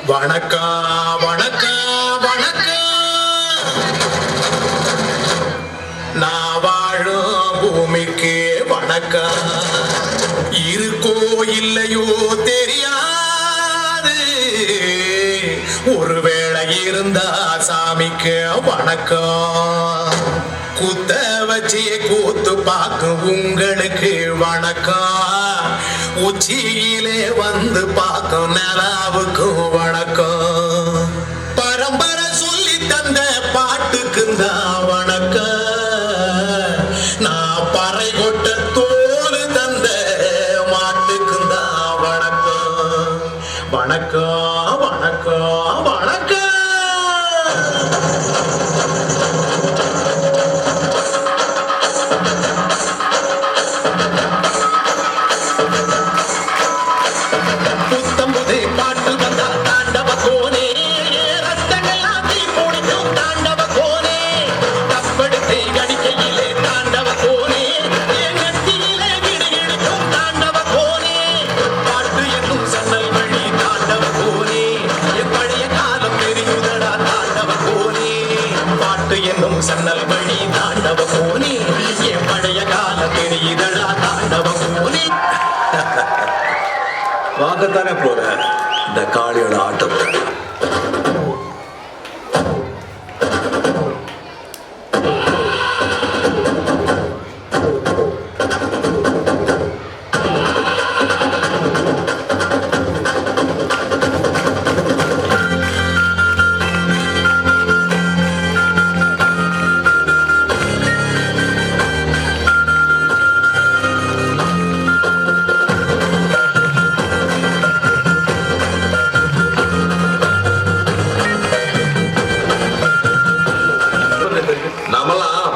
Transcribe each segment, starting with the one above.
வணக்கம் வணக்கம் வணக்கம். நான் வாழும் பூமிக்கு வணக்கம். இருக்கோ இல்லையோ தெரியாது, ஒருவேளை இருந்தா சாமிக்கு வணக்கம். குத்த வச்சு கூத்து பார்க்கும் உங்களுக்கு வணக்கம். உச்சியிலே வந்து பார்க்கும் நிலாவுக்கும் வணக்கம். பரம்பரை சொல்லி தந்த பாட்டுக்குந்தான் வணக்கம். நான் பறை கொட்ட தோல் தந்த மாட்டுக்குந்தான் வணக்கம். வணக்கம் வணக்கம் வணக்கம். சன்னல் வழி தாண்டவ கோனே, என் பழைய கால தெரியுதடா தாண்டவ கோனே. வாங்கத்தானே போற இந்த காளியோட ஆட்டத்தை.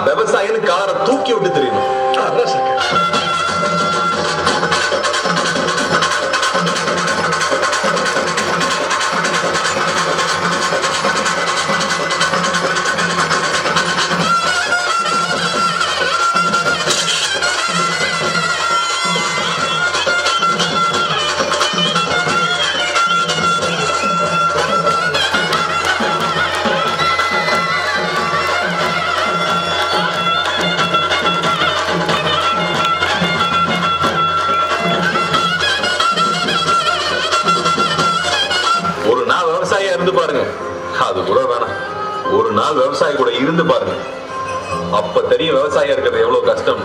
விவசாயின்னு காரை தூக்கி விட்டு தெரியணும். இருந்து பாருங்க, அது கூட வேணாம், ஒரு நாள் விவசாயி கூட இருந்து பாருங்க, அப்ப தெரியும் விவசாயம் இருக்கிறது எவ்வளவு கஷ்டம்.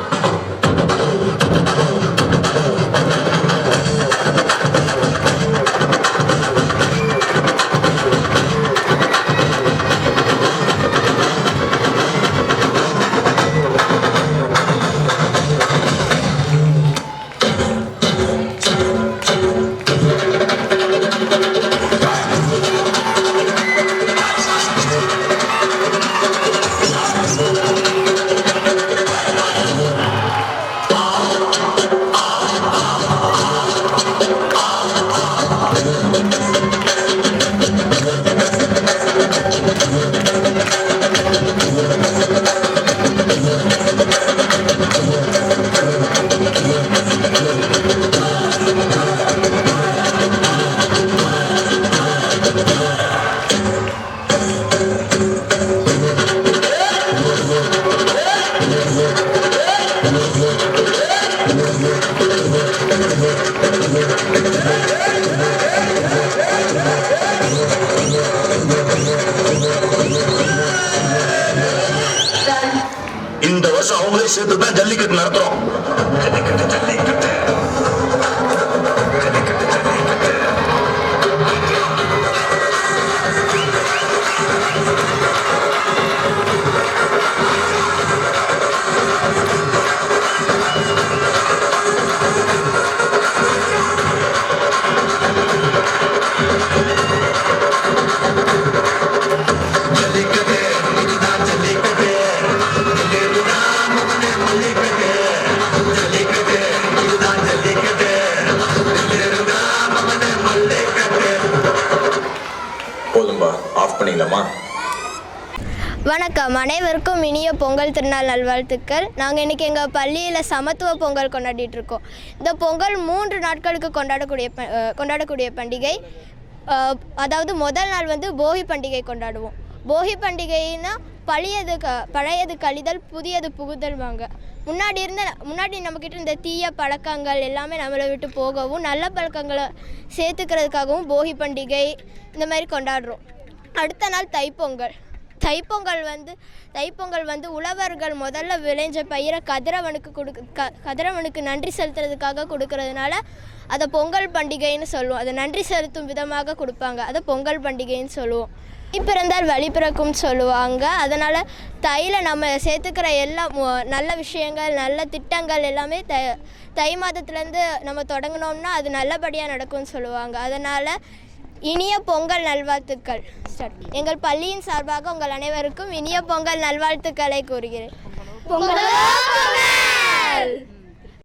இந்த வருஷம் அவங்களே சேர்த்துதான் ஜல்லிக்கட்டு நடத்துறோம். வணக்கம், அனைவருக்கும் இனிய பொங்கல் திருநாள் நல்வாழ்த்துக்கள். நாங்கள் இன்றைக்கி எங்கள் பள்ளியில் சமத்துவ பொங்கல் கொண்டாடிட்டு இருக்கோம். இந்த பொங்கல் 3 நாட்களுக்கு கொண்டாடக்கூடிய பண்டிகை. அதாவது முதல் நாள் வந்து போகி பண்டிகை கொண்டாடுவோம். போகி பண்டிகைன்னா பழையது கழிதல் புதியது புகுதல்வாங்க. முன்னாடி நம்மக்கிட்ட இருந்த தீய பழக்கங்கள் எல்லாமே நம்மளை விட்டு போகவும் நல்ல பழக்கங்களை சேர்த்துக்கிறதுக்காகவும் போகி பண்டிகை இந்த மாதிரி கொண்டாடுறோம். அடுத்த நாள் தைப்பொங்கல் வந்து உழவர்கள் முதல்ல விளைஞ்ச பயிரை கதிரவனுக்கு நன்றி செலுத்துறதுக்காக கொடுக்கறதுனால அதை பொங்கல் பண்டிகைன்னு சொல்லுவோம். அதை நன்றி செலுத்தும் விதமாக கொடுப்பாங்க. அதை பொங்கல் பண்டிகைன்னு சொல்லுவோம். தை பிறந்தால் வழி பிறக்கும்னு சொல்லுவாங்க. அதனால் தையில் நம்ம சேர்த்துக்கிற எல்லா நல்ல விஷயங்கள் நல்ல திட்டங்கள் எல்லாமே தை மாதத்துலேருந்து நம்ம தொடங்கினோம்னா அது நல்லபடியாக நடக்கும்னு சொல்லுவாங்க. அதனால் இனிய பொங்கல் நல்வாழ்த்துக்கள். எங்கள் பள்ளியின் சார்பாக உங்கள் அனைவருக்கும் இனிய பொங்கல் நல்வாழ்த்துக்களை கூறுகிறேன். பொங்கல்!